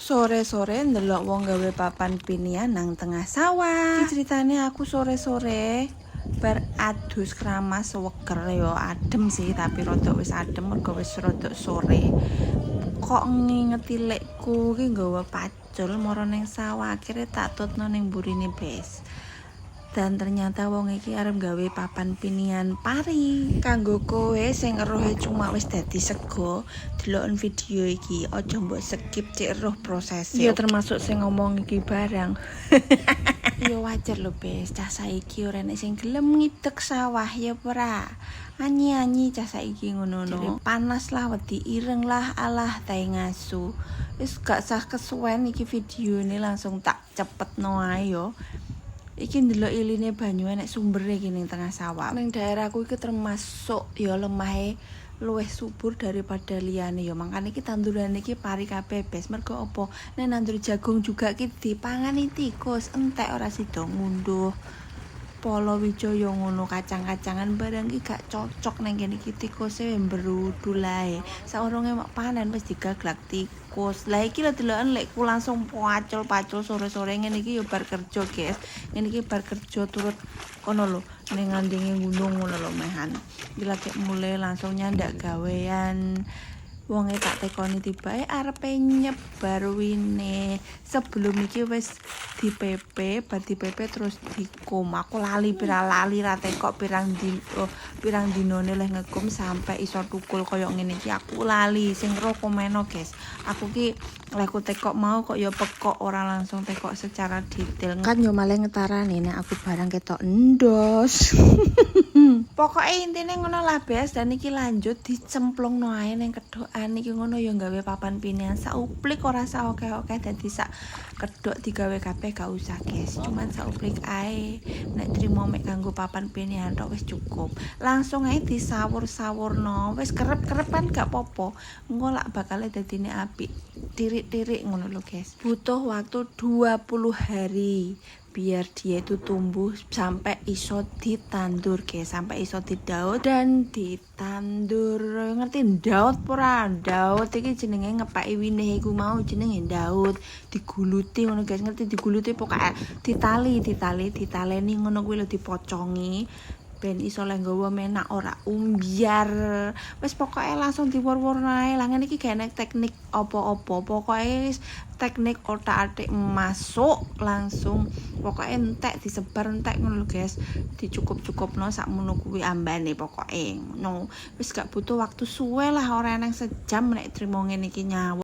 Sore-sore ndelok wong gawe papan pinian nang tengah sawah. Iki ceritane aku sore-sore bar adus keramas seweker yo adem sih, tapi rada wis adem mergo wis rada sore. Kok ngingeti lekku ki nggawa pacul mara ning sawah, akhire tak tutno ning mburine bes. Dan ternyata wong iki arep gawe papan pinian pari. Kanggo kowe sing eruhe cuma wis dadi sego, deloken video iki aja mbok skip cek eruh prosese. Ya termasuk sing ngomong iki barang. Ya wajar lho bes, cah saiki ora nek sing gelem ngidek sawah ya ora. Anyi-anyi cah saiki ngono-ngono. Panas lah, wedi ireng lah, alah tae ngasu. Wis gak sah kesuwen iki videone langsung tak cepetno ae yo. Iki ndelok iline banyu nek sumbere iki ning tengah sawah. Ning daerahku iki termasuk ya lemahe luwih subur daripada liyane ya. Makane iki tanduran iki pari kabeh bes. Mergo apa? Nek nandur jagung juga iki dipangani tikus, entek ora sida ngunduh. Palawija ya ngono, kacang-kacangan barang iki gak cocok nang kene iki tikuse mbrudu lae. Saurunge mak panen wis digaglak tikus. Lah iki lho deloken lekku langsung pacul-pacul sore-sore ngene iki ya bar kerja, guys. Ngene iki bar kerja turut kono lho ning ngandinge gunung ngono lho mehan. Iki lagi mulai langsung nyandak gawean. Wonge tak tekoni tibae arepe nyebar wine. Sebelum iki wis di PP, bar di PP terus dikum. Aku lali ra tekok pirang dinone leh ngekum sampai iso tukul koyo ngene iki. Aku lali sing ro komeno, guys. Aku ki leh ku tekok mau kok ya pekok ora langsung tekok secara detail. Kan yo malah ngetarane nek aku barang ketok endos. Pokoke intine ngono lah, Bes. Dan iki lanjut dicemplungno ae ning kedokan iki ngono ya gawe papan pinian sauplik ora saokeh-okeh dadi sak kedok digawe kabeh gak usah, guys. Cuman sauplik ae. Nek trimo mek kanggo papan pinian tok wis cukup. Langsung ae disawur-sawurno. Wis kerep-kerep kan gak popo. Engko lak bakal dadine apik. Tirik-tirik ngono lho, guys. Butuh waktu 20 hari biar dia itu tumbuh sampai iso ditandur, guys, sampai iso didaut dan ditandur. Ngerti daut ora? Daut iki jenenge ngepaki winih iku mau jenenge daut. Diguluti ngono, guys. Ngerti diguluti pokoke ditaleni ngono kuwi lho, dipocongi ben iso le nggawa menak ora umbiar. Wis pokoke langsung diwur-wurno ae. Lah ngene iki gak enek teknik apa-apa. Pokoke teknik otak-atik masuk langsung pokoke entek disebar entek ngono lho, guys. Dicukup-cukupno sakmono kuwi ambane pokoke. No, wis gak butuh waktu suwe lah, ora nang sejam nek trimo ngene iki nyawa.